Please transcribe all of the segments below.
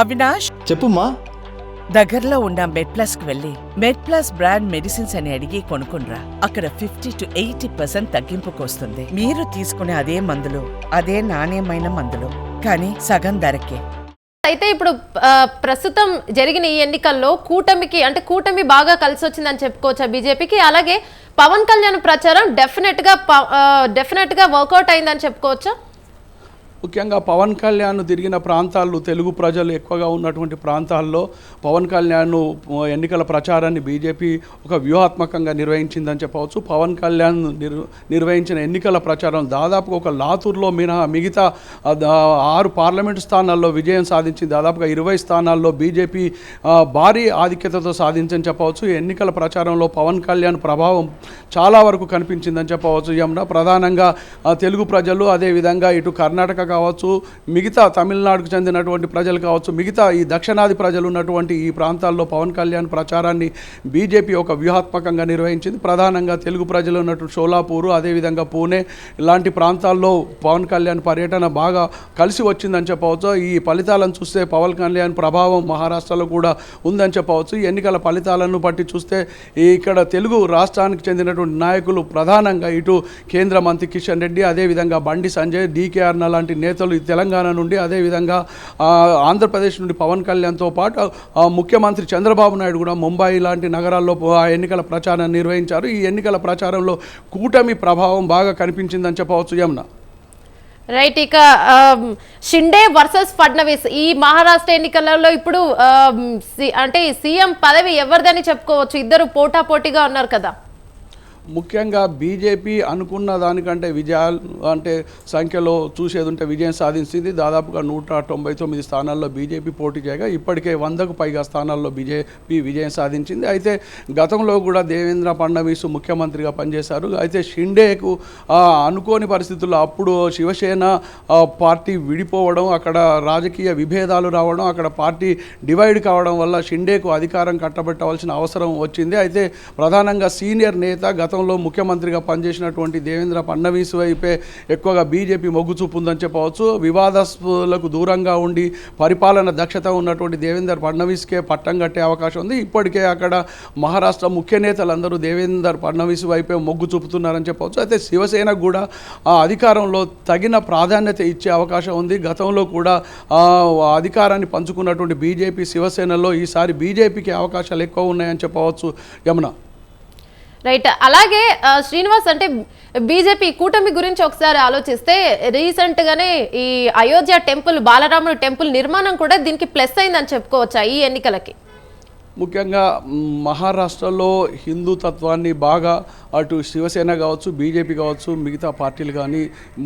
అవినాష్, చెప్పుమా. దగ్గరలో ఉన్న మెడ్ప్లస్ కు వెళ్ళి మెడ్ప్లస్ బ్రాండ్ మెడిసిన్స్ అని అడిగి కొనుక్కునరా. అక్కడ 50 to 80% తగ్గింపుకు వస్తుంది. మీరు తీసుకునే అదే మందులు, అదే నాణ్యమైన మందులు, కానీ సగం ధరకే. అయితే ఇప్పుడు ప్రస్తుతం జరిగిన ఈ ఎన్నికల్లో కూటమి బాగా కలిసి వచ్చిందని చెప్పుకోవచ్చా బీజేపీకి? అలాగే పవన్ కళ్యాణ్ ప్రచారం డెఫినెట్ గా వర్కౌట్ అయిందని చెప్పుకోవచ్చా? ముఖ్యంగా పవన్ కళ్యాణ్ తిరిగిన ప్రాంతాల్లో, తెలుగు ప్రజలు ఎక్కువగా ఉన్నటువంటి ప్రాంతాల్లో పవన్ కళ్యాణ్ ఎన్నికల ప్రచారాన్ని బీజేపీ ఒక వ్యూహాత్మకంగా నిర్వహించిందని చెప్పవచ్చు. పవన్ కళ్యాణ్ నిర్వహించిన ఎన్నికల ప్రచారం దాదాపుగా ఒక లాతూర్లో మిగతా 6 పార్లమెంటు స్థానాల్లో విజయం సాధించింది. దాదాపుగా 20 స్థానాల్లో బీజేపీ భారీ ఆధిక్యతతో సాధించని చెప్పవచ్చు. ఎన్నికల ప్రచారంలో పవన్ కళ్యాణ్ ప్రభావం చాలా వరకు కనిపించిందని చెప్పవచ్చు. యమున ప్రధానంగా తెలుగు ప్రజలు, అదేవిధంగా ఇటు కర్ణాటక కావచ్చు, మిగతా తమిళనాడుకు చెందినటువంటి ప్రజలు కావచ్చు, మిగతా ఈ దక్షిణాది ప్రజలు ఉన్నటువంటి ఈ ప్రాంతాల్లో పవన్ కళ్యాణ్ ప్రచారాన్ని బీజేపీ ఒక వ్యూహాత్మకంగా నిర్వహించింది. ప్రధానంగా తెలుగు ప్రజలు ఉన్నటువంటి షోలాపూరు, అదేవిధంగా పూణే ఇలాంటి ప్రాంతాల్లో పవన్ కళ్యాణ్ పర్యటన బాగా కలిసి వచ్చిందని చెప్పవచ్చు. ఈ ఫలితాలను చూస్తే పవన్ కళ్యాణ్ ప్రభావం మహారాష్ట్రలో కూడా ఉందని చెప్పవచ్చు. ఈ ఎన్నికల ఫలితాలను బట్టి చూస్తే ఇక్కడ తెలుగు రాష్ట్రానికి చెందినటువంటి నాయకులు ప్రధానంగా ఇటు కేంద్ర మంత్రి కిషన్ రెడ్డి, అదేవిధంగా బండి సంజయ్, డీకేఆర్ లాంటి నేతలు తెలంగాణ నుండి, అదేవిధంగా ఆంధ్రప్రదేశ్ నుండి పవన్ కళ్యాణ్తో పాటు ముఖ్యమంత్రి చంద్రబాబు నాయుడు కూడా ముంబై లాంటి నగరాల్లో ఎన్నికల ప్రచారాన్ని నిర్వహించారు. ఈ ఎన్నికల ప్రచారంలో కూటమి ప్రభావం బాగా కనిపించిందని చెప్పవచ్చు. యమున రైట్. ఇక షిండే వర్సెస్ ఫడ్నవీస్ ఈ మహారాష్ట్ర ఎన్నికలలో ఇప్పుడు అంటే సీఎం పదవి ఎవరిదని చెప్పుకోవచ్చు? ఇద్దరు పోటాపోటీగా ఉన్నారు కదా. ముఖ్యంగా బీజేపీ అనుకున్న దానికంటే విజయాలు అంటే సంఖ్యలో చూసేది ఉంటే విజయం సాధించింది. దాదాపుగా 199 స్థానాల్లో బీజేపీ పోటీ చేయగా ఇప్పటికే 100కు పైగా స్థానాల్లో బీజేపీ విజయం సాధించింది. అయితే గతంలో కూడా దేవేంద్ర ఫడ్నవీస్ ముఖ్యమంత్రిగా పనిచేశారు. అయితే షిండేకు అనుకోని పరిస్థితుల్లో అప్పుడు శివసేన పార్టీ విడిపోవడం, అక్కడ రాజకీయ విభేదాలు రావడం, అక్కడ పార్టీ డివైడ్ కావడం వల్ల షిండేకు అధికారం కట్టబెట్టవలసిన అవసరం వచ్చింది. అయితే ప్రధానంగా సీనియర్ నేత గతంలో ముఖ్యమంత్రిగా పనిచేసినటువంటి దేవేంద్ర ఫడ్నవీస్ వైపే ఎక్కువగా బీజేపీ మొగ్గు చూపుందని చెప్పవచ్చు. వివాదాస్పదలకు దూరంగా ఉండి పరిపాలన దక్షత ఉన్నటువంటి దేవేంద్ర ఫడ్నవీస్కే పట్టం కట్టే అవకాశం ఉంది. ఇప్పటికే అక్కడ మహారాష్ట్ర ముఖ్య నేతలందరూ దేవేంద్ర ఫడ్నవీస్ వైపే మొగ్గు చూపుతున్నారని చెప్పవచ్చు. అయితే శివసేనకు కూడా అధికారంలో తగిన ప్రాధాన్యత ఇచ్చే అవకాశం ఉంది. గతంలో కూడా అధికారాన్ని పంచుకున్నటువంటి బీజేపీ శివసేనలో ఈసారి బీజేపీకి అవకాశాలు ఎక్కువ ఉన్నాయని చెప్పవచ్చు. యమున రైట్. అలాగే శ్రీనివాస్, అంటే బీజేపీ కూటమి గురించి ఒకసారి ఆలోచిస్తే రీసెంట్ గానే ఈ అయోధ్య టెంపుల్, బాలరాముడు టెంపుల్ నిర్మాణం కూడా దీనికి ప్లస్ అయిందని చెప్పుకోవచ్చా ఈ ఎన్నికలకి? ముఖ్యంగా మహారాష్ట్రలో హిందూ తత్వాన్ని బాగా అటు శివసేన కావచ్చు, బీజేపీ కావచ్చు, మిగతా పార్టీలు కానీ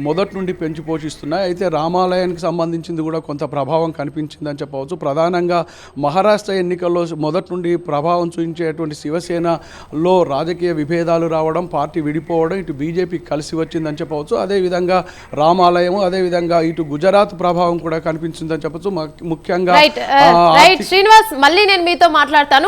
మొదటి నుండి పెంచి పోషిస్తున్నాయి. అయితే రామాలయానికి సంబంధించింది కూడా కొంత ప్రభావం కనిపించిందని చెప్పవచ్చు. ప్రధానంగా మహారాష్ట్ర ఎన్నికల్లో మొదటి నుండి ప్రభావం చూపించేటువంటి శివసేనలో రాజకీయ విభేదాలు రావడం, పార్టీ విడిపోవడం, ఇటు బీజేపీ కలిసి వచ్చిందని చెప్పవచ్చు. అదేవిధంగా రామాలయం, అదేవిధంగా ఇటు గుజరాత్ ప్రభావం కూడా కనిపించిందని చెప్పచ్చు. ముఖ్యంగా శ్రీనివాస్, మళ్ళీ నేను మీతో మాట్లాడతాను.